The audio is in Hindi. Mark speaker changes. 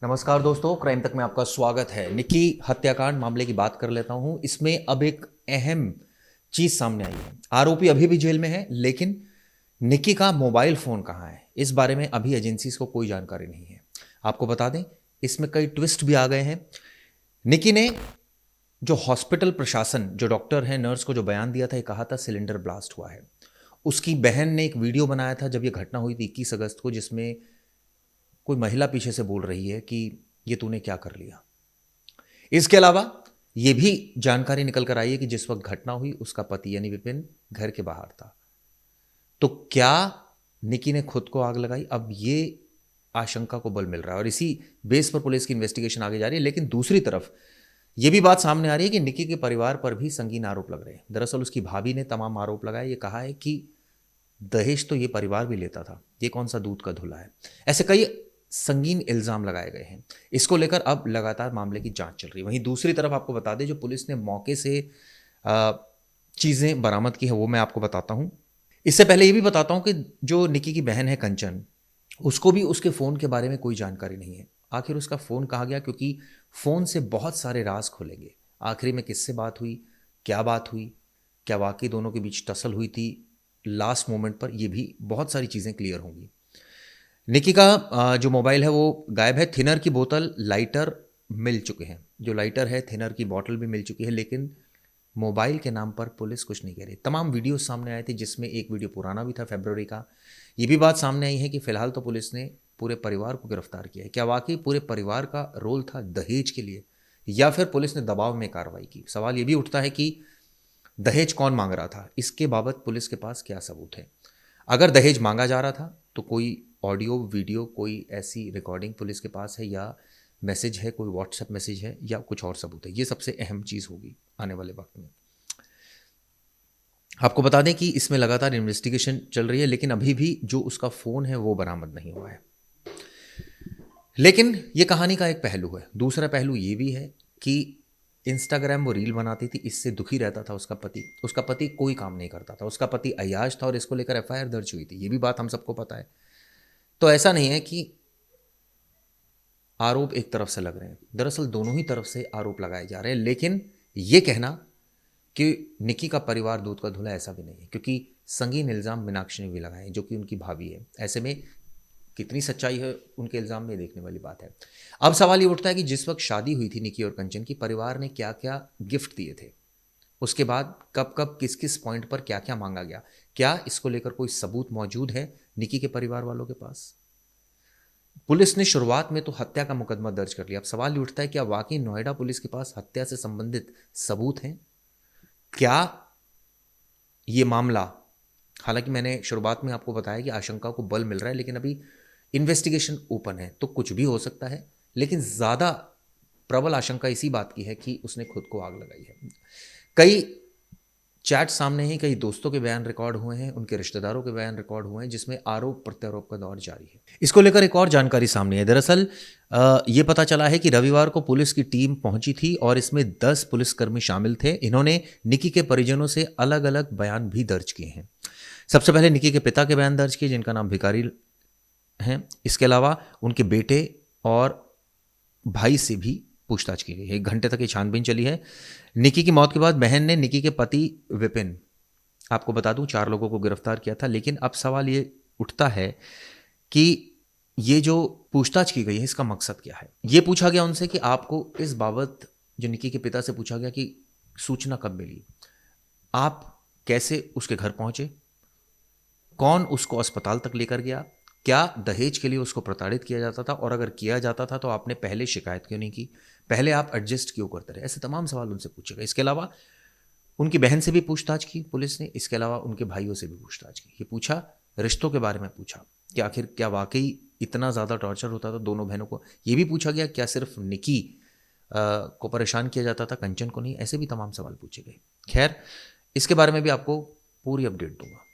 Speaker 1: नमस्कार दोस्तों, क्राइम तक में आपका स्वागत है। निक्की हत्याकांड मामले की बात कर लेता हूं। इसमें अब एक अहम चीज सामने आई है। आरोपी अभी भी जेल में है, लेकिन निक्की का मोबाइल फोन कहां है, इस बारे में अभी एजेंसीज को कोई जानकारी नहीं है। आपको बता दें, इसमें कई ट्विस्ट भी आ गए हैं। निक्की ने जो हॉस्पिटल प्रशासन, जो डॉक्टर है, नर्स को जो बयान दिया था, ये कहा था सिलेंडर ब्लास्ट हुआ है। उसकी बहन ने एक वीडियो बनाया था जब ये घटना हुई थी 21 अगस्त को, जिसमें कोई महिला पीछे से बोल रही है कि ये तूने क्या कर लिया। इसके अलावा यह भी जानकारी निकल कर आई है कि जिस वक्त घटना हुई उसका पति यानी विपिन घर के बाहर था। तो क्या निकी ने खुद को आग लगाई? अब ये आशंका को बल मिल रहा है और इसी बेस पर पुलिस की इन्वेस्टिगेशन आगे जा रही है। लेकिन दूसरी तरफ यह भी बात सामने आ रही है कि निकी के परिवार पर भी संगीन आरोप लग रहे हैं। दरअसल उसकी भाभी ने तमाम आरोप लगाए। ये कहा है कि दहेज तो ये परिवार भी लेता था, ये कौन सा दूध का धुला है। ऐसे कई संगीन इल्जाम लगाए गए हैं। इसको लेकर अब लगातार मामले की जांच चल रही है। वहीं दूसरी तरफ आपको बता दें, जो पुलिस ने मौके से चीज़ें बरामद की है वो मैं आपको बताता हूं। इससे पहले ये भी बताता हूं कि जो निकी की बहन है कंचन, उसको भी उसके फ़ोन के बारे में कोई जानकारी नहीं है। आखिर उसका फ़ोन कहाँ गया, क्योंकि फ़ोन से बहुत सारे राज खुलेंगे। आखिरी में किससे बात हुई, क्या बात हुई, क्या वाकई दोनों के बीच टसल हुई थी लास्ट मोमेंट पर, ये भी बहुत सारी चीज़ें क्लियर होंगी। निकी का जो मोबाइल है वो गायब है। थिनर की बोतल, लाइटर मिल चुके हैं। जो लाइटर है, थिनर की बोतल भी मिल चुकी है, लेकिन मोबाइल के नाम पर पुलिस कुछ नहीं कह रही। तमाम वीडियो सामने आए थे, जिसमें एक वीडियो पुराना भी था, फरवरी का। ये भी बात सामने आई है कि फिलहाल तो पुलिस ने पूरे परिवार को गिरफ्तार किया है। क्या वाकई पूरे परिवार का रोल था दहेज के लिए, या फिर पुलिस ने दबाव में कार्रवाई की? सवाल ये भी उठता है कि दहेज कौन मांग रहा था, इसके बाबत पुलिस के पास क्या सबूत है। अगर दहेज मांगा जा रहा था तो कोई ऑडियो वीडियो, कोई ऐसी रिकॉर्डिंग पुलिस के पास है, या मैसेज है, कोई व्हाट्सएप मैसेज है, या कुछ और सबूत है। ये सबसे अहम चीज़ होगी आने वाले वक्त में। आपको बता दें कि इसमें लगातार इन्वेस्टिगेशन चल रही है, लेकिन अभी भी जो उसका फ़ोन है वो बरामद नहीं हुआ है। लेकिन ये कहानी का एक पहलू है। दूसरा पहलू ये भी है कि इंस्टाग्राम वो रील बनाती थी, इससे दुखी रहता था उसका पति। उसका पति कोई काम नहीं करता था, उसका पति अय्याश था और इसको लेकर एफआईआर दर्ज हुई थी। ये भी बात हम सबको पता है। तो ऐसा नहीं है कि आरोप एक तरफ से लग रहे हैं, दरअसल दोनों ही तरफ से आरोप लगाए जा रहे हैं। लेकिन ये कहना कि निकी का परिवार दूध का धुला, ऐसा भी नहीं है, क्योंकि संगीन इल्ज़ाम मीनाक्षी ने भी लगाए, जो कि उनकी भाभी है। ऐसे में कितनी सच्चाई है उनके इल्ज़ाम में, देखने वाली बात है। अब सवाल ये उठता है कि जिस वक्त शादी हुई थी निकी और कंचन की, परिवार ने क्या क्या गिफ्ट दिए थे, उसके बाद कब कब किस किस पॉइंट पर क्या क्या मांगा गया, क्या इसको लेकर कोई सबूत मौजूद है निकी के परिवार वालों के पास? पुलिस ने शुरुआत में तो हत्या का मुकदमा दर्ज कर लिया। अब सवाल ये उठता है, क्या वाकई नोएडा पुलिस के पास हत्या से संबंधित सबूत हैं? क्या ये मामला, हालांकि मैंने शुरुआत में आपको बताया कि आशंका को बल मिल रहा है, लेकिन अभी इन्वेस्टिगेशन ओपन है, तो कुछ भी हो सकता है। लेकिन ज़्यादा प्रबल आशंका इसी बात की है कि उसने खुद को आग लगाई है। कई चैट सामने हैं, कई दोस्तों के बयान रिकॉर्ड हुए हैं, उनके रिश्तेदारों के बयान रिकॉर्ड हुए हैं, जिसमें आरोप प्रत्यारोप का दौर जारी है। इसको लेकर एक और जानकारी सामने है। दरअसल ये पता चला है कि रविवार को पुलिस की टीम पहुंची थी और इसमें 10 पुलिसकर्मी शामिल थे। इन्होंने निकी के परिजनों से अलग अलग बयान भी दर्ज किए हैं। सबसे पहले निकी के पिता के बयान दर्ज किए, जिनका नाम भिकारी है। इसके अलावा उनके बेटे और भाई से भी पूछताछ की गई है। 1 घंटे तक ये छानबीन चली है। निकी की मौत के बाद बहन ने निकी के पति विपिन, आपको बता दूं, 4 लोगों को गिरफ्तार किया था। लेकिन अब सवाल ये उठता है कि ये जो पूछताछ की गई है, इसका मकसद क्या है। ये पूछा गया उनसे कि आपको इस बाबत, जो निकी के पिता से पूछा गया कि सूचना कब मिली, आप कैसे उसके घर पहुंचे, कौन उसको अस्पताल तक लेकर गया, क्या दहेज के लिए उसको प्रताड़ित किया जाता था, और अगर किया जाता था तो आपने पहले शिकायत क्यों नहीं की, पहले आप एडजस्ट क्यों करते रहे। ऐसे तमाम सवाल उनसे पूछे गए। इसके अलावा उनकी बहन से भी पूछताछ की पुलिस ने। इसके अलावा उनके भाइयों से भी पूछताछ की। ये पूछा, रिश्तों के बारे में पूछा कि आखिर क्या वाकई इतना ज़्यादा टॉर्चर होता था दोनों बहनों को। ये भी पूछा गया क्या सिर्फ निकी को परेशान किया जाता था, कंचन को नहीं। ऐसे भी तमाम सवाल पूछे गए। खैर, इसके बारे में भी आपको पूरी अपडेट दूंगा।